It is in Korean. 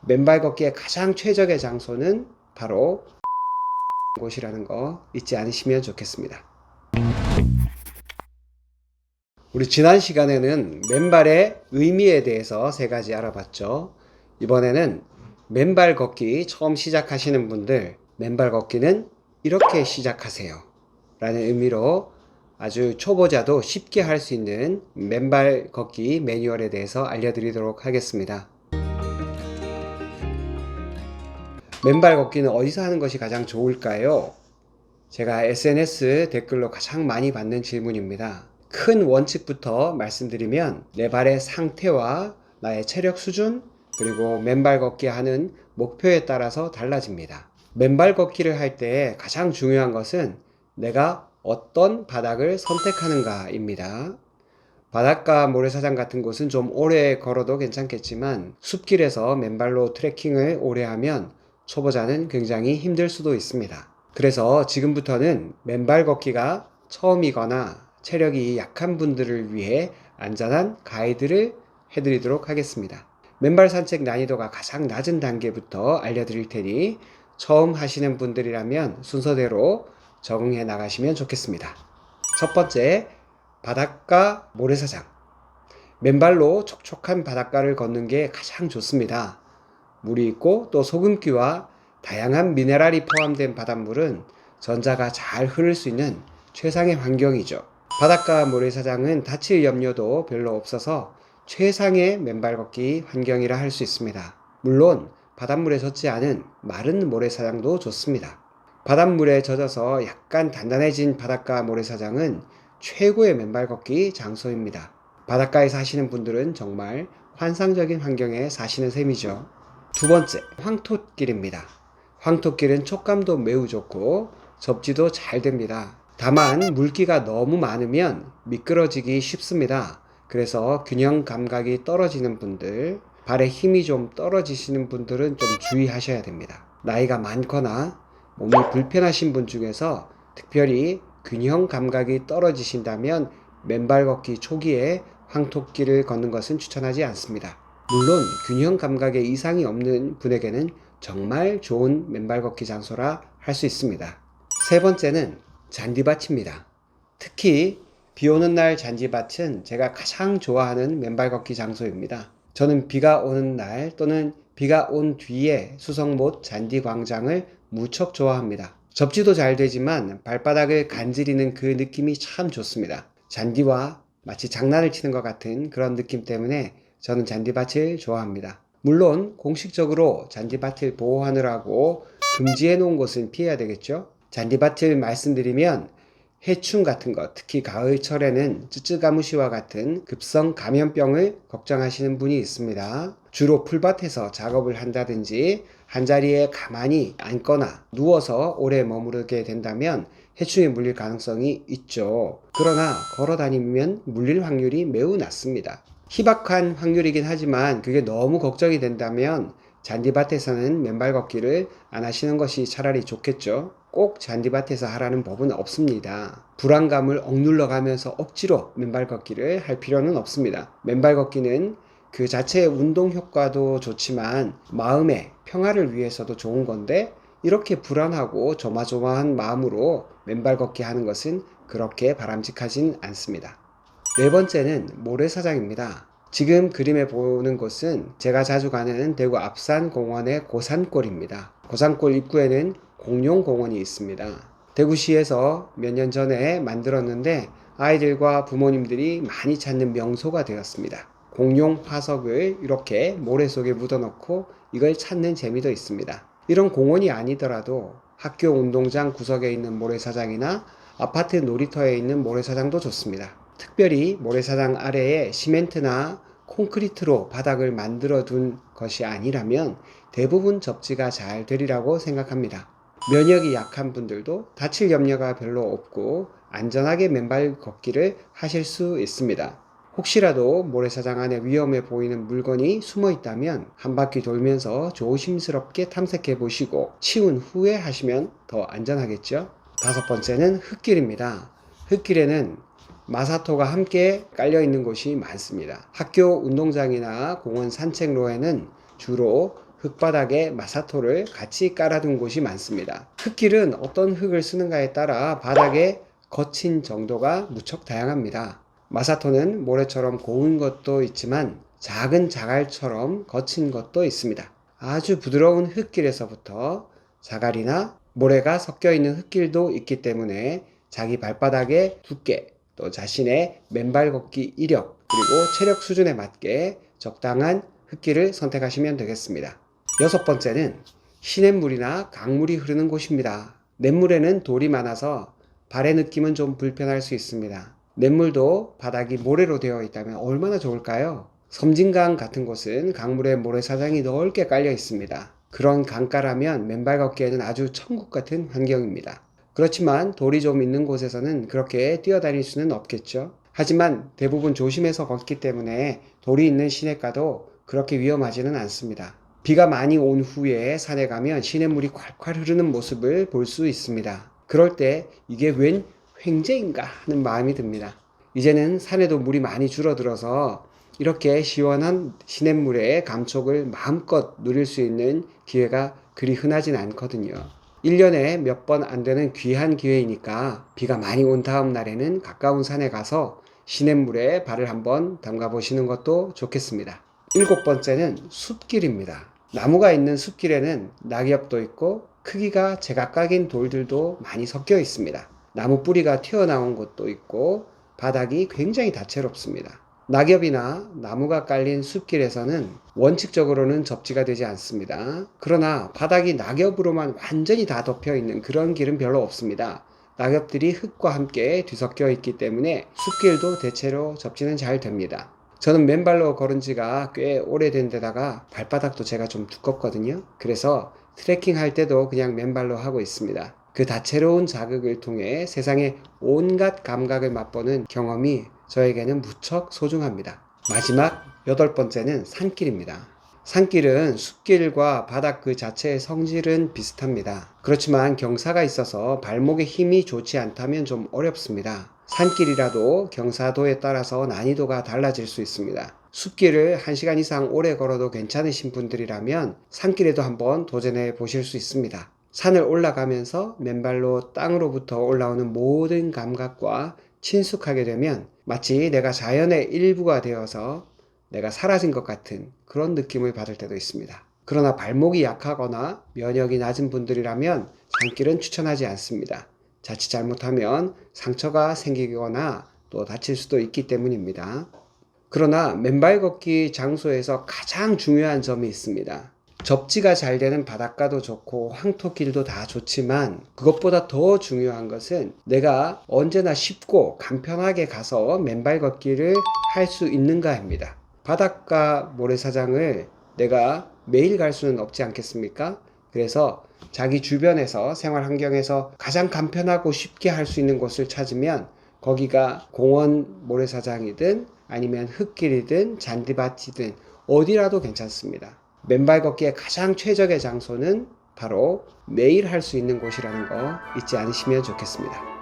맨발 걷기에 가장 최적의 장소는 바로 곳이라는 거 잊지 않으시면 좋겠습니다. 우리 지난 시간에는 맨발의 의미에 대해서 3가지 알아봤죠. 이번에는 맨발 걷기 처음 시작하시는 분들, 맨발 걷기는 이렇게 시작하세요 라는 의미로 아주 초보자도 쉽게 할 수 있는 맨발 걷기 매뉴얼에 대해서 알려드리도록 하겠습니다. 맨발 걷기는 어디서 하는 것이 가장 좋을까요? 제가 SNS 댓글로 가장 많이 받는 질문입니다. 큰 원칙부터 말씀드리면 내 발의 상태와 나의 체력 수준, 그리고 맨발 걷기 하는 목표에 따라서 달라집니다. 맨발 걷기를 할 때 가장 중요한 것은 내가 어떤 바닥을 선택하는가입니다. 바닷가 모래사장 같은 곳은 좀 오래 걸어도 괜찮겠지만 숲길에서 맨발로 트레킹을 오래 하면 초보자는 굉장히 힘들 수도 있습니다. 그래서 지금부터는 맨발 걷기가 처음이거나 체력이 약한 분들을 위해 안전한 가이드를 해드리도록 하겠습니다. 맨발 산책 난이도가 가장 낮은 단계부터 알려드릴 테니 처음 하시는 분들이라면 순서대로 적응해 나가시면 좋겠습니다. 첫 번째, 바닷가 모래사장. 맨발로 촉촉한 바닷가를 걷는 게 가장 좋습니다. 물이 있고 또 소금기와 다양한 미네랄이 포함된 바닷물은 전자가 잘 흐를 수 있는 최상의 환경이죠. 바닷가 모래사장은 다칠 염려도 별로 없어서 최상의 맨발 걷기 환경이라 할 수 있습니다. 물론 바닷물에 젖지 않은 마른 모래사장도 좋습니다. 바닷물에 젖어서 약간 단단해진 바닷가 모래사장은 최고의 맨발 걷기 장소입니다. 바닷가에 사시는 분들은 정말 환상적인 환경에 사시는 셈이죠. 두 번째, 황토길입니다. 황토길은 촉감도 매우 좋고 접지도 잘 됩니다. 다만 물기가 너무 많으면 미끄러지기 쉽습니다. 그래서 균형 감각이 떨어지는 분들, 발에 힘이 좀 떨어지시는 분들은 좀 주의하셔야 됩니다. 나이가 많거나 몸이 불편하신 분 중에서 특별히 균형 감각이 떨어지신다면 맨발 걷기 초기에 황토길을 걷는 것은 추천하지 않습니다. 물론 균형 감각에 이상이 없는 분에게는 정말 좋은 맨발 걷기 장소라 할 수 있습니다. 세 번째는 잔디밭입니다. 특히 비 오는 날 잔디밭은 제가 가장 좋아하는 맨발 걷기 장소입니다. 저는 비가 오는 날 또는 비가 온 뒤에 수성못 잔디 광장을 무척 좋아합니다. 접지도 잘 되지만 발바닥을 간지리는 그 느낌이 참 좋습니다. 잔디와 마치 장난을 치는 것 같은 그런 느낌 때문에 저는 잔디밭을 좋아합니다. 물론 공식적으로 잔디밭을 보호하느라고 금지해 놓은 곳은 피해야 되겠죠. 잔디밭을 말씀드리면 해충 같은 것, 특히 가을철에는 쯔쯔가무시와 같은 급성 감염병을 걱정하시는 분이 있습니다. 주로 풀밭에서 작업을 한다든지 한자리에 가만히 앉거나 누워서 오래 머무르게 된다면 해충에 물릴 가능성이 있죠. 그러나 걸어 다니면 물릴 확률이 매우 낮습니다. 희박한 확률이긴 하지만 그게 너무 걱정이 된다면 잔디밭에서는 맨발 걷기를 안 하시는 것이 차라리 좋겠죠. 꼭 잔디밭에서 하라는 법은 없습니다. 불안감을 억눌러 가면서 억지로 맨발 걷기를 할 필요는 없습니다. 맨발 걷기는 그 자체의 운동 효과도 좋지만 마음의 평화를 위해서도 좋은 건데 이렇게 불안하고 조마조마한 마음으로 맨발 걷기 하는 것은 그렇게 바람직하진 않습니다. 네 번째는 모래사장입니다. 지금 그림에 보는 곳은 제가 자주 가는 대구 압산공원의 고산골입니다. 고산골 입구에는 공룡공원이 있습니다. 대구시에서 몇 년 전에 만들었는데 아이들과 부모님들이 많이 찾는 명소가 되었습니다. 공룡 화석을 이렇게 모래 속에 묻어놓고 이걸 찾는 재미도 있습니다. 이런 공원이 아니더라도 학교 운동장 구석에 있는 모래사장이나 아파트 놀이터에 있는 모래사장도 좋습니다. 특별히 모래사장 아래에 시멘트나 콘크리트로 바닥을 만들어 둔 것이 아니라면 대부분 접지가 잘 되리라고 생각합니다. 면역이 약한 분들도 다칠 염려가 별로 없고 안전하게 맨발 걷기를 하실 수 있습니다. 혹시라도 모래사장 안에 위험해 보이는 물건이 숨어 있다면 한 바퀴 돌면서 조심스럽게 탐색해 보시고 치운 후에 하시면 더 안전하겠죠? 다섯 번째는 흙길입니다. 흙길에는 마사토가 함께 깔려 있는 곳이 많습니다. 학교 운동장이나 공원 산책로에는 주로 흙바닥에 마사토를 같이 깔아둔 곳이 많습니다. 흙길은 어떤 흙을 쓰는가에 따라 바닥의 거친 정도가 무척 다양합니다. 마사토는 모래처럼 고운 것도 있지만 작은 자갈처럼 거친 것도 있습니다. 아주 부드러운 흙길에서부터 자갈이나 모래가 섞여 있는 흙길도 있기 때문에 자기 발바닥의 두께, 또 자신의 맨발 걷기 이력, 그리고 체력 수준에 맞게 적당한 흙길을 선택하시면 되겠습니다. 여섯 번째는 시냇물이나 강물이 흐르는 곳입니다. 냇물에는 돌이 많아서 발의 느낌은 좀 불편할 수 있습니다. 냇물도 바닥이 모래로 되어 있다면 얼마나 좋을까요? 섬진강 같은 곳은 강물에 모래사장이 넓게 깔려 있습니다. 그런 강가라면 맨발 걷기에는 아주 천국 같은 환경입니다. 그렇지만 돌이 좀 있는 곳에서는 그렇게 뛰어다닐 수는 없겠죠. 하지만 대부분 조심해서 걷기 때문에 돌이 있는 시냇가도 그렇게 위험하지는 않습니다. 비가 많이 온 후에 산에 가면 시냇물이 콸콸 흐르는 모습을 볼 수 있습니다. 그럴 때 이게 웬 횡재인가 하는 마음이 듭니다. 이제는 산에도 물이 많이 줄어들어서 이렇게 시원한 시냇물의 감촉을 마음껏 누릴 수 있는 기회가 그리 흔하진 않거든요. 1년에 몇 번 안 되는 귀한 기회이니까 비가 많이 온 다음 날에는 가까운 산에 가서 시냇물에 발을 한번 담가 보시는 것도 좋겠습니다. 일곱 번째는 숲길입니다. 나무가 있는 숲길에는 낙엽도 있고 크기가 제각각인 돌들도 많이 섞여 있습니다. 나무 뿌리가 튀어나온 곳도 있고 바닥이 굉장히 다채롭습니다. 낙엽이나 나무가 깔린 숲길에서는 원칙적으로는 접지가 되지 않습니다. 그러나 바닥이 낙엽으로만 완전히 다 덮여 있는 그런 길은 별로 없습니다. 낙엽들이 흙과 함께 뒤섞여 있기 때문에 숲길도 대체로 접지는 잘 됩니다. 저는 맨발로 걸은 지가 꽤 오래된 데다가 발바닥도 제가 좀 두껍거든요. 그래서 트레킹 할 때도 그냥 맨발로 하고 있습니다. 그 다채로운 자극을 통해 세상의 온갖 감각을 맛보는 경험이 저에게는 무척 소중합니다. 마지막 여덟 번째는 산길입니다. 산길은 숲길과 바닥 그 자체의 성질은 비슷합니다. 그렇지만 경사가 있어서 발목에 힘이 좋지 않다면 좀 어렵습니다. 산길이라도 경사도에 따라서 난이도가 달라질 수 있습니다. 숲길을 1시간 이상 오래 걸어도 괜찮으신 분들이라면 산길에도 한번 도전해 보실 수 있습니다. 산을 올라가면서 맨발로 땅으로부터 올라오는 모든 감각과 친숙하게 되면 마치 내가 자연의 일부가 되어서 내가 사라진 것 같은 그런 느낌을 받을 때도 있습니다. 그러나 발목이 약하거나 면역이 낮은 분들이라면 산길은 추천하지 않습니다. 자칫 잘못하면 상처가 생기거나 또 다칠 수도 있기 때문입니다. 그러나 맨발 걷기 장소에서 가장 중요한 점이 있습니다. 접지가 잘 되는 바닷가도 좋고 황토길도 다 좋지만 그것보다 더 중요한 것은 내가 언제나 쉽고 간편하게 가서 맨발 걷기를 할 수 있는가입니다. 바닷가 모래사장을 내가 매일 갈 수는 없지 않겠습니까? 그래서 자기 주변에서 생활 환경에서 가장 간편하고 쉽게 할 수 있는 곳을 찾으면 거기가 공원 모래사장이든 아니면 흙길이든 잔디밭이든 어디라도 괜찮습니다. 맨발 걷기에 가장 최적의 장소는 바로 매일 할 수 있는 곳이라는 거 잊지 않으시면 좋겠습니다.